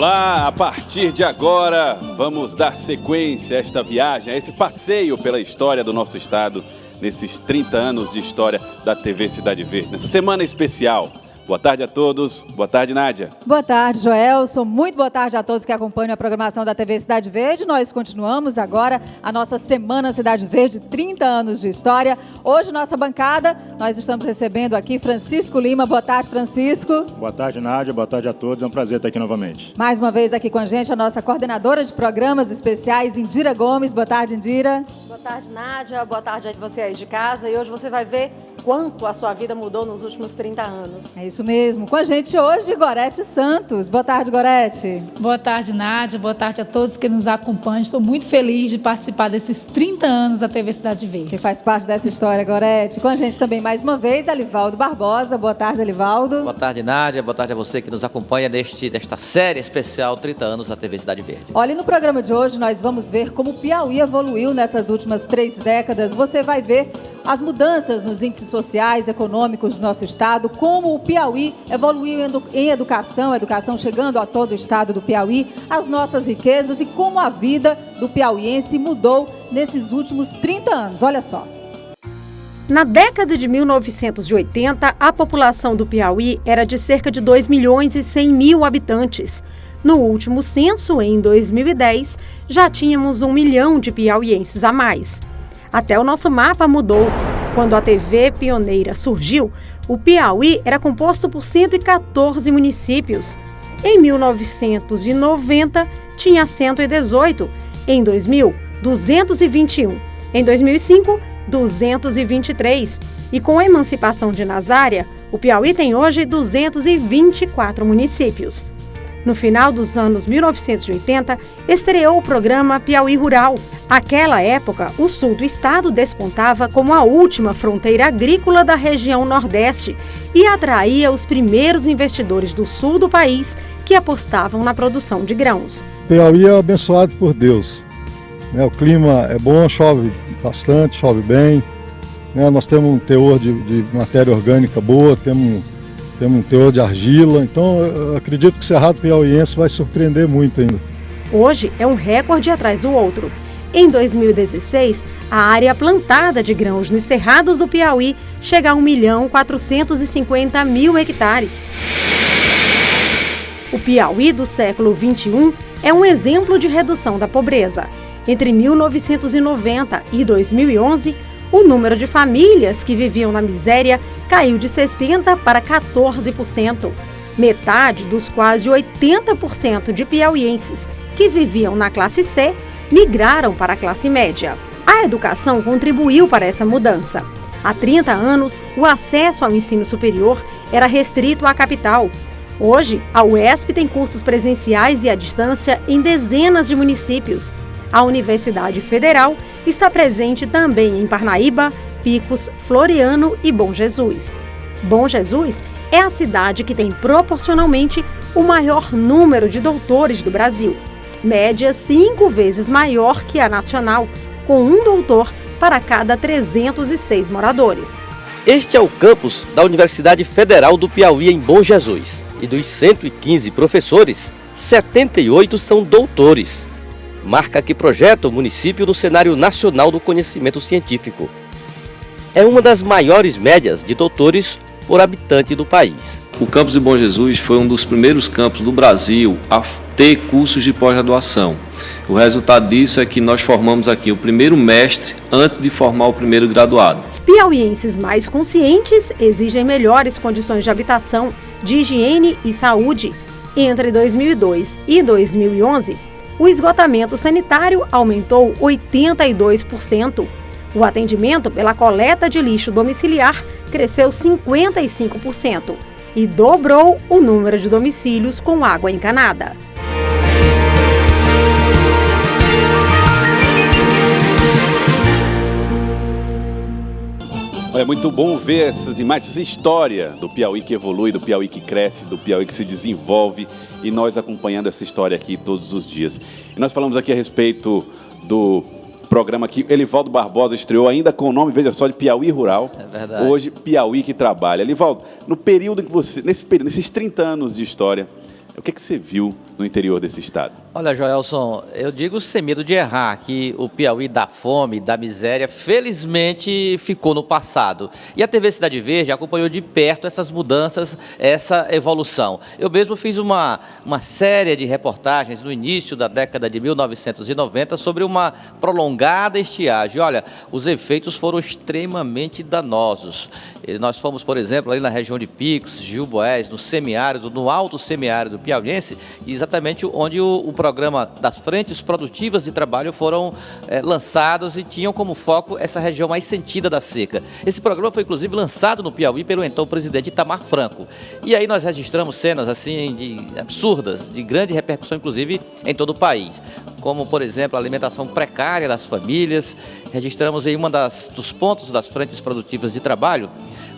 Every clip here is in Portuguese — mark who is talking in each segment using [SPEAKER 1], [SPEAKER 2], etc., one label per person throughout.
[SPEAKER 1] Olá, a partir de agora vamos dar sequência a esta viagem, a esse passeio pela história do nosso estado, nesses 30 anos de história da TV Cidade Verde, nessa semana especial. Boa tarde a todos, boa tarde, Nádia.
[SPEAKER 2] Boa tarde, Joelson, muito boa tarde a todos que acompanham a programação da TV Cidade Verde. Nós continuamos agora a nossa Semana Cidade Verde, 30 anos de história. Hoje, nossa bancada, nós estamos recebendo aqui Francisco Lima. Boa tarde, Francisco.
[SPEAKER 3] Boa tarde, Nádia, boa tarde a todos, é um prazer estar aqui novamente.
[SPEAKER 2] Mais uma vez aqui com a gente, a nossa coordenadora de programas especiais, Indira Gomes. Boa tarde, Indira.
[SPEAKER 4] Boa tarde, Nádia, boa tarde a você aí de casa. E hoje você vai ver quanto a sua vida mudou nos últimos 30 anos.
[SPEAKER 2] É isso mesmo. Com a gente hoje, Gorete Santos. Boa tarde, Gorete.
[SPEAKER 5] Boa tarde, Nádia. Boa tarde a todos que nos acompanham. Estou muito feliz de participar desses 30 anos da TV Cidade Verde.
[SPEAKER 2] Você faz parte dessa história, Gorete. Com a gente também, mais uma vez, Alivaldo Barbosa. Boa tarde, Alivaldo.
[SPEAKER 6] Boa tarde, Nádia. Boa tarde a você que nos acompanha nesta série especial 30 anos da TV Cidade Verde.
[SPEAKER 2] Olha, no programa de hoje nós vamos ver como o Piauí evoluiu nessas últimas 3 décadas. Você vai ver as mudanças nos índices sociais, econômicos do nosso estado, como o Piauí evoluiu em educação chegando a todo o estado do Piauí, as nossas riquezas e como a vida do piauiense mudou nesses últimos 30 anos. Olha só.
[SPEAKER 7] Na década de 1980, a população do Piauí era de cerca de 2.100.000 habitantes. No último censo, em 2010, já tínhamos 1 milhão de piauienses a mais. Até o nosso mapa mudou. Quando a TV Pioneira surgiu, o Piauí era composto por 114 municípios. Em 1990, tinha 118. Em 2000, 221. Em 2005, 223. E com a emancipação de Nazária, o Piauí tem hoje 224 municípios. No final dos anos 1980, estreou o programa Piauí Rural. Naquela época, o sul do estado despontava como a última fronteira agrícola da região Nordeste e atraía os primeiros investidores do sul do país que apostavam na produção de grãos.
[SPEAKER 8] Piauí é abençoado por Deus. O clima é bom, chove bastante, chove bem. Nós temos um teor de matéria orgânica boa, temos um teor de argila, então eu acredito que o Cerrado Piauiense vai surpreender muito ainda.
[SPEAKER 7] Hoje é um recorde atrás do outro. Em 2016, a área plantada de grãos nos cerrados do Piauí chega a 1.450.000 hectares. O Piauí do século XXI é um exemplo de redução da pobreza. Entre 1990 e 2011, o número de famílias que viviam na miséria caiu de 60% para 14%. Metade dos quase 80% de piauienses que viviam na classe C migraram para a classe média. A educação contribuiu para essa mudança. Há 30 anos, o acesso ao ensino superior era restrito à capital. Hoje, a UESP tem cursos presenciais e à distância em dezenas de municípios. A Universidade Federal está presente também em Parnaíba, Picos, Floriano e Bom Jesus. Bom Jesus é a cidade que tem proporcionalmente o maior número de doutores do Brasil. Média 5 vezes maior que a nacional, com um doutor para cada 306 moradores.
[SPEAKER 6] Este é o campus da Universidade Federal do Piauí em Bom Jesus. E dos 115 professores, 78 são doutores. Marca que projeta o município no cenário nacional do conhecimento científico. É uma das maiores médias de doutores por habitante do país.
[SPEAKER 9] O campus de Bom Jesus foi um dos primeiros campos do Brasil a ter cursos de pós-graduação. O resultado disso é que nós formamos aqui o primeiro mestre antes de formar o primeiro graduado.
[SPEAKER 7] Piauienses mais conscientes exigem melhores condições de habitação, de higiene e saúde. Entre 2002 e 2011, o esgotamento sanitário aumentou 82%. O atendimento pela coleta de lixo domiciliar cresceu 55% e dobrou o número de domicílios com água encanada.
[SPEAKER 1] É muito bom ver essas imagens, essa história do Piauí que evolui, do Piauí que cresce, do Piauí que se desenvolve e nós acompanhando essa história aqui todos os dias. E nós falamos aqui a respeito do programa que Elivaldo Barbosa estreou ainda com o nome, veja só, de Piauí Rural.
[SPEAKER 6] É verdade.
[SPEAKER 1] Hoje, Piauí que trabalha. Elivaldo, no período que você, nesses 30 anos de história, O que você viu no interior desse estado?
[SPEAKER 10] Olha, Joelson, eu digo sem medo de errar que o Piauí da fome, da miséria, felizmente ficou no passado. E a TV Cidade Verde acompanhou de perto essas mudanças, essa evolução. Eu mesmo fiz uma série de reportagens no início da década de 1990 sobre uma prolongada estiagem. Olha, os efeitos foram extremamente danosos. Nós fomos, por exemplo, ali na região de Picos, Gil Boés, no semiárido, no alto semiárido piauiense, exatamente onde o programa das frentes produtivas de trabalho foram lançados e tinham como foco essa região mais sentida da seca. Esse programa foi inclusive lançado no Piauí pelo então presidente Itamar Franco. E aí nós registramos cenas assim absurdas, de grande repercussão inclusive em todo o país, como por exemplo a alimentação precária das famílias. Registramos em dos pontos das frentes produtivas de trabalho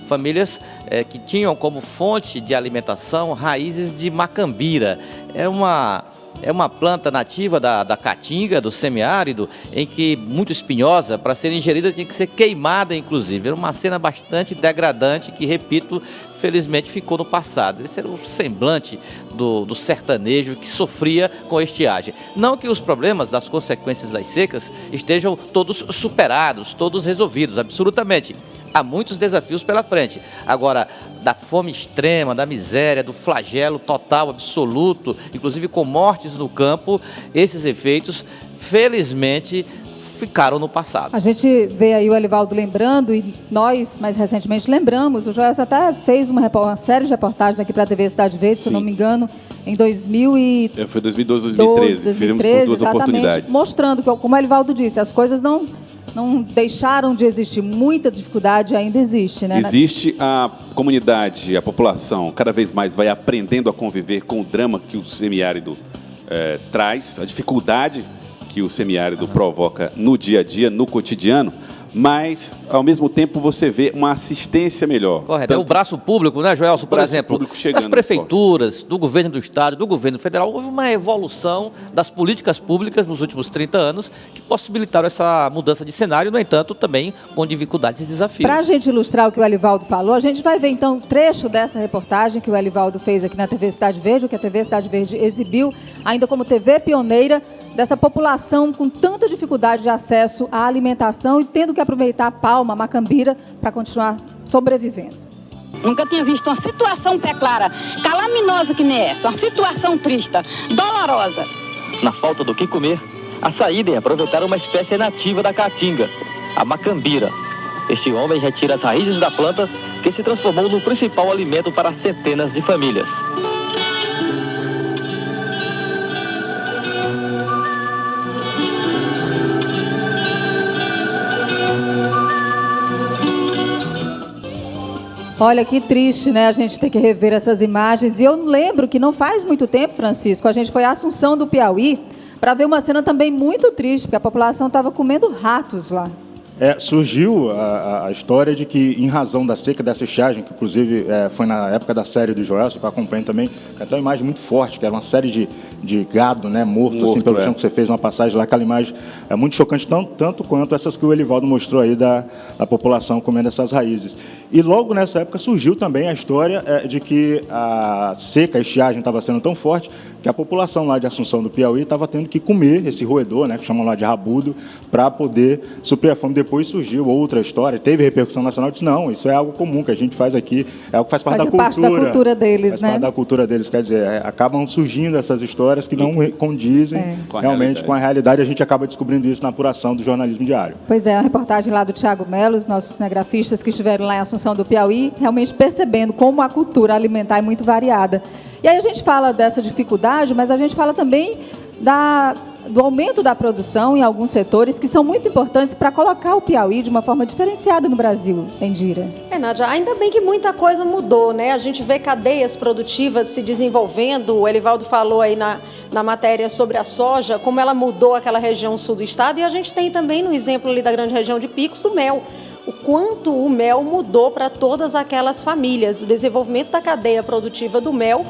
[SPEAKER 10] famílias que tinham como fonte de alimentação raízes de macambira. É uma planta nativa da caatinga, do semiárido, em que muito espinhosa, para ser ingerida tinha que ser queimada, inclusive. Era uma cena bastante degradante que, repito, felizmente ficou no passado. Esse era o semblante do sertanejo que sofria com a estiagem. Não que os problemas das consequências das secas estejam todos superados, todos resolvidos, absolutamente. Há muitos desafios pela frente. Agora, da fome extrema, da miséria, do flagelo total, absoluto, inclusive com mortes no campo, esses efeitos, felizmente, ficaram no passado.
[SPEAKER 2] A gente vê aí o Elivaldo lembrando, e nós, mais recentemente, lembramos, o Joelson até fez uma série de reportagens aqui para a TV Cidade Verde, se eu não me engano, em 2000
[SPEAKER 1] Foi 2012, 2013, fizemos por duas oportunidades.
[SPEAKER 2] Mostrando que, como o Elivaldo disse, as coisas não deixaram de existir, muita dificuldade ainda existe, né?
[SPEAKER 1] Existe a comunidade, a população, cada vez mais vai aprendendo a conviver com o drama que o semiárido traz, a dificuldade que o semiárido provoca no dia a dia, no cotidiano, mas, ao mesmo tempo, você vê uma assistência melhor.
[SPEAKER 10] Correto. É o braço público, né, Joelson, por exemplo, das prefeituras, do governo do Estado, do governo federal, houve uma evolução das políticas públicas nos últimos 30 anos que possibilitaram essa mudança de cenário, no entanto, também com dificuldades e desafios.
[SPEAKER 2] Para a gente ilustrar o que o Elivaldo falou, a gente vai ver, então, um trecho dessa reportagem que o Elivaldo fez aqui na TV Cidade Verde, o que a TV Cidade Verde exibiu, ainda como TV pioneira, dessa população com tanta dificuldade de acesso à alimentação e tendo que aproveitar a palma, a macambira, para continuar sobrevivendo.
[SPEAKER 11] Nunca tinha visto uma situação tão clara, calaminosa que nem essa, uma situação triste, dolorosa.
[SPEAKER 12] Na falta do que comer, a saída é aproveitar uma espécie nativa da caatinga, a macambira. Este homem retira as raízes da planta que se transformou no principal alimento para centenas de famílias.
[SPEAKER 2] Olha que triste, né? A gente ter que rever essas imagens. E eu lembro que não faz muito tempo, Francisco, a gente foi à Assunção do Piauí para ver uma cena também muito triste, porque a população estava comendo ratos lá.
[SPEAKER 3] Surgiu a história de que, em razão da seca, dessa estiagem, que inclusive foi na época da série do Joelson, que eu acompanho também, que até uma imagem muito forte, que era uma série de gado, né, morto assim, pelo chão, que você fez uma passagem lá, aquela imagem é muito chocante, tanto quanto essas que o Elivaldo mostrou aí da população comendo essas raízes. E logo nessa época surgiu também a história de que a seca, a estiagem estava sendo tão forte que a população lá de Assunção do Piauí estava tendo que comer esse roedor, né, que chamam lá de rabudo, para poder suprir a fome. Depois surgiu outra história, teve repercussão nacional, disse, não, isso é algo comum que a gente faz aqui, é algo que faz parte da cultura.
[SPEAKER 2] Faz parte da cultura deles,
[SPEAKER 3] faz
[SPEAKER 2] né?
[SPEAKER 3] parte da cultura deles, quer dizer, acabam surgindo essas histórias que não condizem realmente com a realidade. A gente acaba descobrindo isso na apuração do jornalismo diário.
[SPEAKER 2] Pois é, a reportagem lá do Thiago Melo, os nossos cinegrafistas que estiveram lá em Assunção do Piauí, realmente percebendo como a cultura alimentar é muito variada. E aí a gente fala dessa dificuldade, mas a gente fala também do aumento da produção em alguns setores que são muito importantes para colocar o Piauí de uma forma diferenciada no Brasil, Endira.
[SPEAKER 4] Nádia, ainda bem que muita coisa mudou, né? A gente vê cadeias produtivas se desenvolvendo. O Elivaldo falou aí na matéria sobre a soja, como ela mudou aquela região sul do estado, e a gente tem também no exemplo ali da grande região de Picos do mel. O quanto o mel mudou para todas aquelas famílias. O desenvolvimento da cadeia produtiva do mel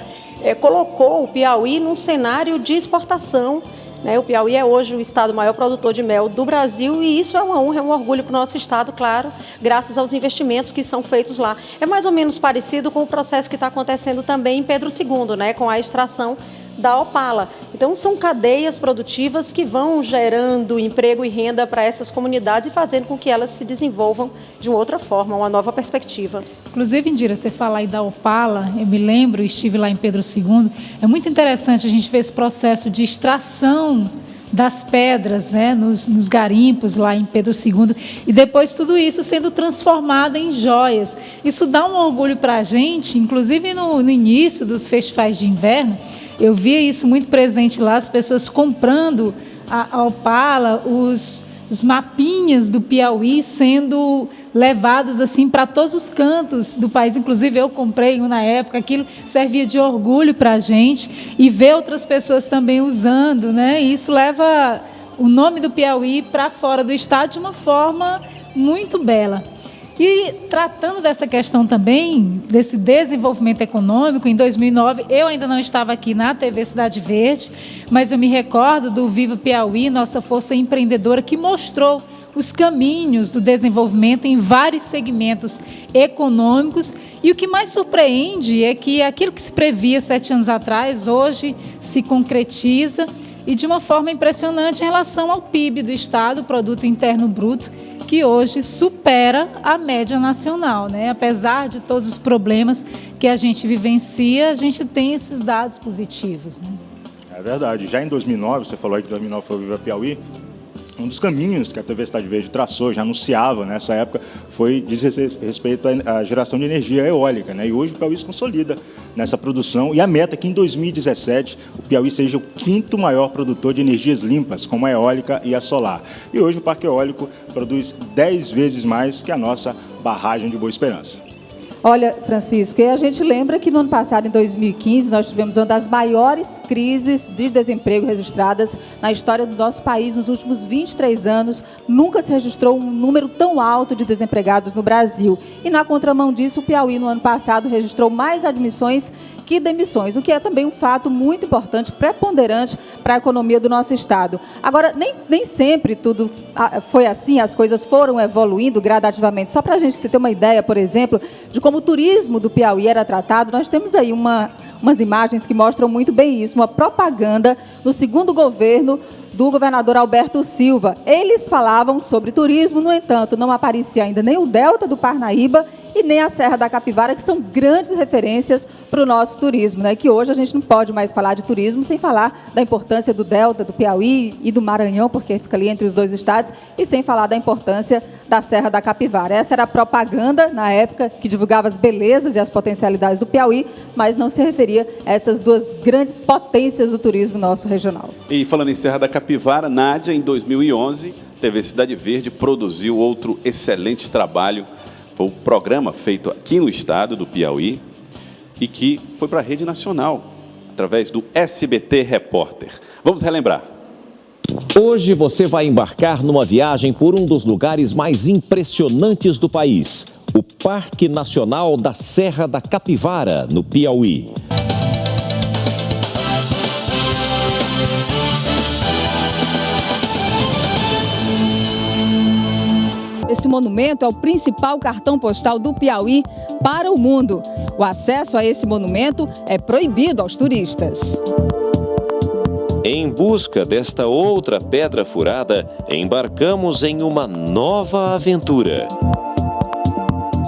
[SPEAKER 4] colocou o Piauí num cenário de exportação né? O Piauí é hoje o estado maior produtor de mel do Brasil e isso é uma honra, é um orgulho para o nosso estado, claro, graças aos investimentos que são feitos lá. É mais ou menos parecido com o processo que está acontecendo também em Pedro II, né? Com a extração da opala. Então, são cadeias produtivas que vão gerando emprego e renda para essas comunidades e fazendo com que elas se desenvolvam de uma outra forma, uma nova perspectiva.
[SPEAKER 5] Inclusive, Indira, você fala aí da opala, eu me lembro, estive lá em Pedro II, é muito interessante a gente ver esse processo de extração das pedras, né, nos garimpos lá em Pedro II, e depois tudo isso sendo transformado em joias. Isso dá um orgulho para a gente, inclusive no início dos festivais de inverno, eu via isso muito presente lá, as pessoas comprando a opala, os mapinhas do Piauí sendo levados assim para todos os cantos do país. Inclusive eu comprei um na época, aquilo servia de orgulho para a gente e ver outras pessoas também usando, né? E isso leva o nome do Piauí para fora do estado de uma forma muito bela. E tratando dessa questão também, desse desenvolvimento econômico, em 2009, eu ainda não estava aqui na TV Cidade Verde, mas eu me recordo do Viva Piauí, nossa força empreendedora, que mostrou os caminhos do desenvolvimento em vários segmentos econômicos. E o que mais surpreende é que aquilo que se previa 7 anos atrás, hoje se concretiza e de uma forma impressionante em relação ao PIB do Estado, o Produto Interno Bruto, que hoje supera a média nacional, né? Apesar de todos os problemas que a gente vivencia, a gente tem esses dados positivos, né?
[SPEAKER 3] É verdade. Já em 2009, você falou aí que 2009 foi o Viva Piauí, um dos caminhos que a TV Cidade Verde traçou, já anunciava nessa época, diz respeito à geração de energia eólica, né? E hoje o Piauí se consolida nessa produção e a meta é que em 2017 o Piauí seja o 5º maior produtor de energias limpas, como a eólica e a solar. E hoje o parque eólico produz 10 vezes mais que a nossa barragem de Boa Esperança.
[SPEAKER 2] Olha, Francisco, e a gente lembra que no ano passado, em 2015, nós tivemos uma das maiores crises de desemprego registradas na história do nosso país. Nos últimos 23 anos, nunca se registrou um número tão alto de desempregados no Brasil. E na contramão disso, o Piauí, no ano passado, registrou mais admissões que demissões, o que é também um fato muito importante, preponderante para a economia do nosso estado. Agora, nem sempre tudo foi assim, as coisas foram evoluindo gradativamente. Só para a gente ter uma ideia, por exemplo, de como o turismo do Piauí era tratado, nós temos aí umas imagens que mostram muito bem isso, uma propaganda no segundo governo do governador Alberto Silva. Eles falavam sobre turismo, no entanto, não aparecia ainda nem o Delta do Parnaíba e nem a Serra da Capivara, que são grandes referências para o nosso turismo, né? Que hoje a gente não pode mais falar de turismo sem falar da importância do Delta, do Piauí e do Maranhão, porque fica ali entre os dois estados, e sem falar da importância da Serra da Capivara. Essa era a propaganda, na época, que divulgava as belezas e as potencialidades do Piauí, mas não se referia a essas duas grandes potências do turismo nosso regional.
[SPEAKER 1] E falando em Serra da Capivara, Nádia, em 2011, TV Cidade Verde produziu outro excelente trabalho. Foi um programa feito aqui no estado do Piauí e que foi para a rede nacional, através do SBT Repórter. Vamos relembrar.
[SPEAKER 13] Hoje você vai embarcar numa viagem por um dos lugares mais impressionantes do país, o Parque Nacional da Serra da Capivara, no Piauí.
[SPEAKER 2] Esse monumento é o principal cartão postal do Piauí para o mundo. O acesso a esse monumento é proibido aos turistas.
[SPEAKER 13] Em busca desta outra pedra furada, embarcamos em uma nova aventura.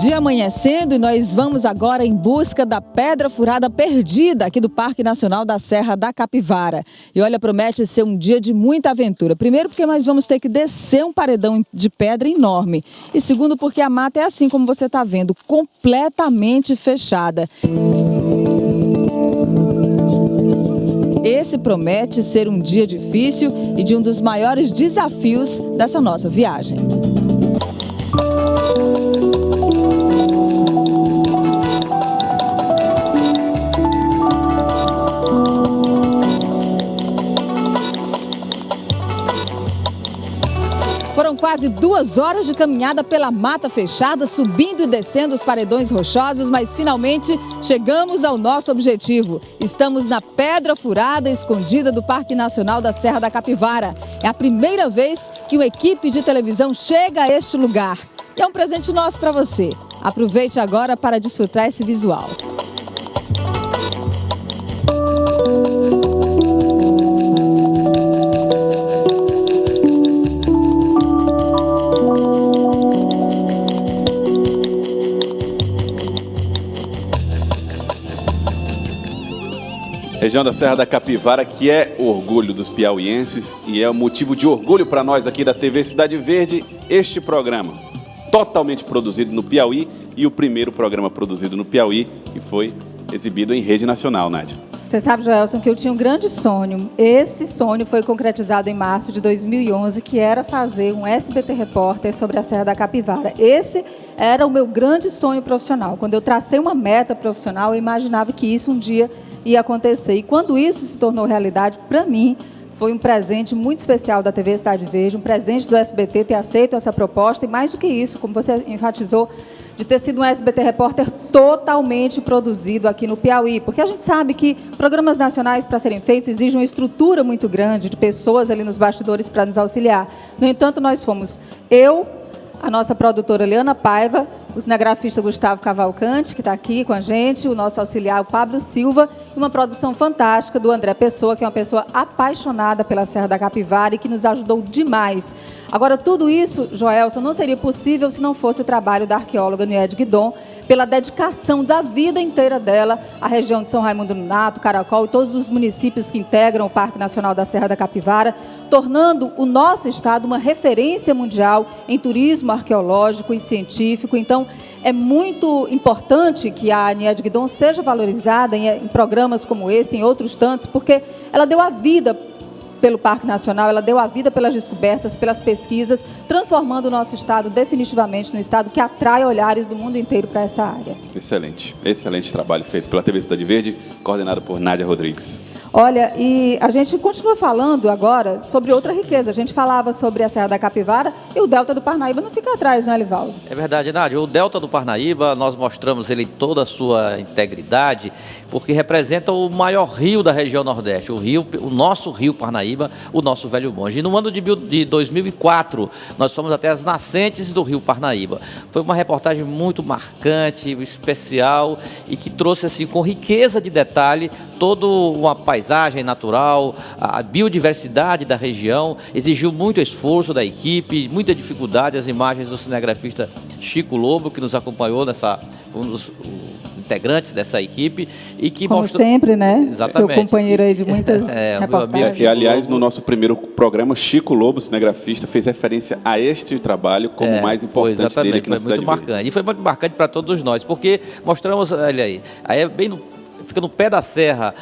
[SPEAKER 2] Dia amanhecendo e nós vamos agora em busca da pedra furada perdida aqui do Parque Nacional da Serra da Capivara. E olha, promete ser um dia de muita aventura. Primeiro porque nós vamos ter que descer um paredão de pedra enorme. E segundo porque a mata é assim como você está vendo, completamente fechada. Esse promete ser um dia difícil e de um dos maiores desafios dessa nossa viagem.
[SPEAKER 14] Foram quase 2 horas de caminhada pela mata fechada, subindo e descendo os paredões rochosos, mas finalmente chegamos ao nosso objetivo. Estamos na Pedra Furada, escondida do Parque Nacional da Serra da Capivara. É a primeira vez que uma equipe de televisão chega a este lugar. E é um presente nosso para você. Aproveite agora para desfrutar esse visual.
[SPEAKER 1] Região da Serra da Capivara, que é orgulho dos piauienses e é motivo de orgulho para nós aqui da TV Cidade Verde, este programa totalmente produzido no Piauí e o primeiro programa produzido no Piauí e foi exibido em rede nacional, Nádia.
[SPEAKER 2] Você sabe, Joelson, que eu tinha um grande sonho. Esse sonho foi concretizado em março de 2011, que era fazer um SBT Repórter sobre a Serra da Capivara. Esse era o meu grande sonho profissional. Quando eu tracei uma meta profissional, eu imaginava que isso um dia ia acontecer. E quando isso se tornou realidade, para mim, foi um presente muito especial da TV Cidade Verde, um presente do SBT ter aceito essa proposta e, mais do que isso, como você enfatizou, de ter sido um SBT Repórter totalmente produzido aqui no Piauí. Porque a gente sabe que programas nacionais, para serem feitos, exigem uma estrutura muito grande de pessoas ali nos bastidores para nos auxiliar. No entanto, nós fomos a nossa produtora Eliana Paiva, o cinegrafista Gustavo Cavalcante, que está aqui com a gente, o nosso auxiliar, o Pablo Silva, e uma produção fantástica do André Pessoa, que é uma pessoa apaixonada pela Serra da Capivara e que nos ajudou demais. Agora, tudo isso, Joelson, não seria possível se não fosse o trabalho da arqueóloga Niede Guidon, pela dedicação da vida inteira dela à região de São Raimundo Nonato, Caracol e todos os municípios que integram o Parque Nacional da Serra da Capivara, tornando o nosso estado uma referência mundial em turismo arqueológico e científico. Então, é muito importante que a Niede Guidon seja valorizada em programas como esse, em outros tantos, porque ela deu a vida pelo Parque Nacional, ela deu a vida pelas descobertas, pelas pesquisas, transformando o nosso estado definitivamente num estado que atrai olhares do mundo inteiro para essa área.
[SPEAKER 1] Excelente, excelente trabalho feito pela TV Cidade Verde, coordenado por Nádia Rodrigues.
[SPEAKER 2] Olha, e a gente continua falando agora sobre outra riqueza. A gente falava sobre a Serra da Capivara e o Delta do Parnaíba não fica atrás, não é, Livaldo?
[SPEAKER 10] É verdade, Nádia. O Delta do Parnaíba, nós mostramos ele em toda a sua integridade, porque representa o maior rio da região Nordeste, o nosso rio Parnaíba, o nosso Velho Monte. E no ano de 2004, nós fomos até as nascentes do rio Parnaíba. Foi uma reportagem muito marcante, especial e que trouxe assim com riqueza de detalhe toda uma paisagem natural, a biodiversidade da região. Exigiu muito esforço da equipe, muita dificuldade. As imagens do cinegrafista Chico Lobo, que nos acompanhou um dos integrantes dessa equipe e que
[SPEAKER 2] como
[SPEAKER 10] mostrou...
[SPEAKER 2] sempre, né?
[SPEAKER 10] Exatamente.
[SPEAKER 2] Seu companheiro aí de muitas reportagens.
[SPEAKER 1] E, aliás, no nosso primeiro programa, Chico Lobo, cinegrafista, fez referência a este trabalho como o mais importante dele aqui na Cidade Verde.
[SPEAKER 10] Foi muito marcante. E foi muito marcante para todos nós, porque mostramos, olha aí é bem fica no pé da serra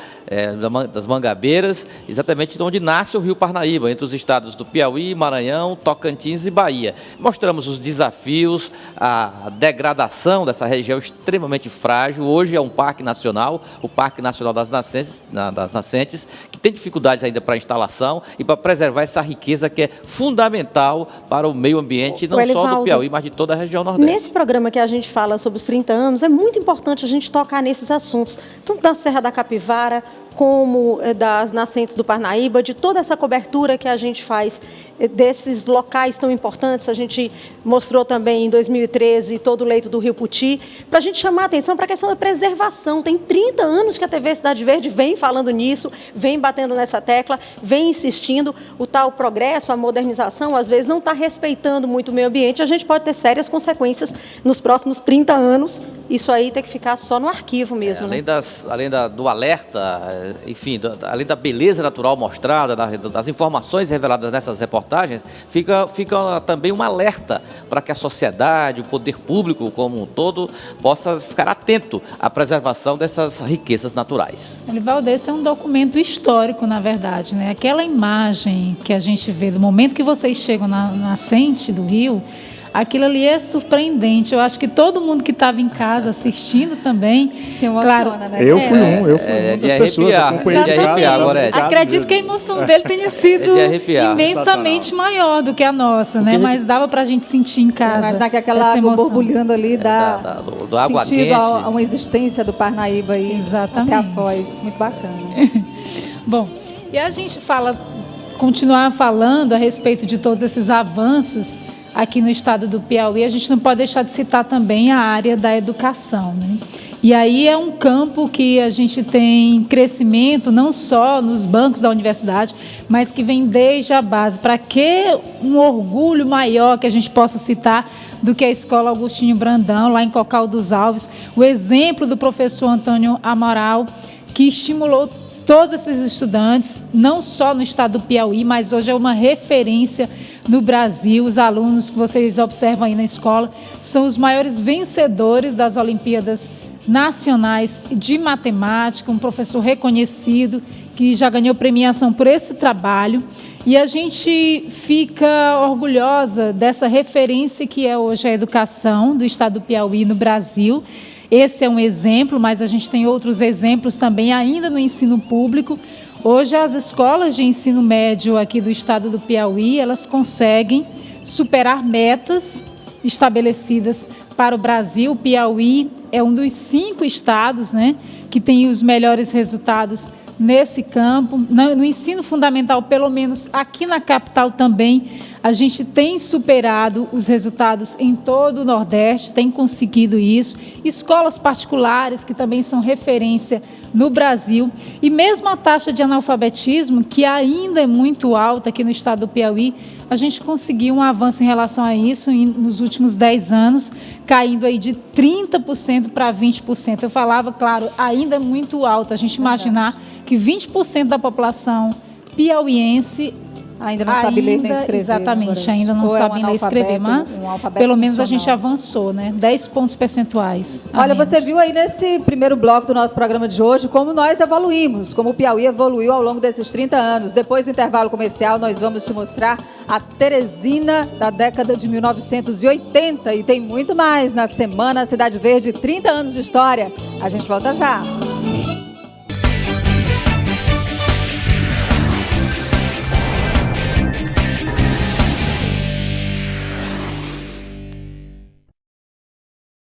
[SPEAKER 10] das Mangabeiras, exatamente onde nasce o rio Parnaíba, entre os estados do Piauí, Maranhão, Tocantins e Bahia. Mostramos os desafios, a degradação dessa região extremamente frágil. Hoje é um parque nacional, o Parque Nacional das Nascentes, que tem dificuldades ainda para a instalação e para preservar essa riqueza que é fundamental para o meio ambiente, não só do Piauí, mas de toda a região Nordeste.
[SPEAKER 4] Nesse programa que a gente fala sobre os 30 anos, é muito importante a gente tocar nesses assuntos, tanto da Serra da Capivara, como das nascentes do Parnaíba, de toda essa cobertura que a gente faz desses locais tão importantes. A gente mostrou também em 2013 todo o leito do Rio Puti, para a gente chamar a atenção para a questão da preservação. Tem 30 anos que a TV Cidade Verde vem falando nisso, vem batendo nessa tecla, vem insistindo. O tal progresso, a modernização, às vezes não está respeitando muito o meio ambiente. A gente pode ter sérias consequências nos próximos 30 anos. Isso aí tem que ficar só no arquivo mesmo.
[SPEAKER 10] Além do alerta, enfim, além da beleza natural mostrada, das informações reveladas nessas reportagens, fica também um alerta para que a sociedade, o poder público como um todo, possa ficar atento à preservação dessas riquezas naturais.
[SPEAKER 5] Elivaldo, esse é um documento histórico, na verdade, né? Aquela imagem que a gente vê do momento que vocês chegam na nascente do rio, aquilo ali é surpreendente. Eu acho que todo mundo que estava em casa assistindo também,
[SPEAKER 2] se emociona, né?
[SPEAKER 3] Eu fui uma das pessoas, acompanhei de casa.
[SPEAKER 5] Acredito que a emoção dele tenha sido imensamente maior do que a nossa, né? Mas dava pra gente sentir em casa.
[SPEAKER 2] Imaginar que aquela água borbulhando ali dá
[SPEAKER 10] do água
[SPEAKER 2] sentido a uma existência do Parnaíba aí.
[SPEAKER 5] Exatamente.
[SPEAKER 2] Até a Foz. Muito bacana.
[SPEAKER 5] Bom, e a gente continuar falando a respeito de todos esses avanços aqui no estado do Piauí, a gente não pode deixar de citar também a área da educação, né? E aí é um campo que a gente tem crescimento não só nos bancos da universidade, mas que vem desde a base. Para que um orgulho maior que a gente possa citar do que a Escola Augustinho Brandão, lá em Cocal dos Alves, o exemplo do professor Antônio Amaral, que estimulou todos esses estudantes, não só no estado do Piauí, mas hoje é uma referência no Brasil. Os alunos que vocês observam aí na escola são os maiores vencedores das Olimpíadas Nacionais de Matemática, um professor reconhecido que já ganhou premiação por esse trabalho. E a gente fica orgulhosa dessa referência que é hoje a educação do estado do Piauí no Brasil. Esse é um exemplo, mas a gente tem outros exemplos também ainda no ensino público. Hoje as escolas de ensino médio aqui do estado do Piauí, elas conseguem superar metas estabelecidas para o Brasil. O Piauí é um dos 5 estados, né, que tem os melhores resultados nesse campo. No ensino fundamental, pelo menos aqui na capital também, a gente tem superado os resultados em todo o Nordeste, tem conseguido isso. Escolas particulares, que também são referência no Brasil. E mesmo a taxa de analfabetismo, que ainda é muito alta aqui no estado do Piauí, a gente conseguiu um avanço em relação a isso nos últimos 10 anos, caindo aí de 30% para 20%. Eu falava, claro, ainda é muito alto. A gente imaginar que 20% da população piauiense
[SPEAKER 2] ainda não sabe ler nem escrever.
[SPEAKER 5] Exatamente, ainda não sabe ler e escrever, mas pelo menos a gente avançou, né? 10 pontos percentuais.
[SPEAKER 2] Olha, você viu aí nesse primeiro bloco do nosso programa de hoje como nós evoluímos, como o Piauí evoluiu ao longo desses 30 anos. Depois do intervalo comercial, nós vamos te mostrar a Teresina da década de 1980 e tem muito mais na Semana Cidade Verde, 30 anos de história. A gente volta já.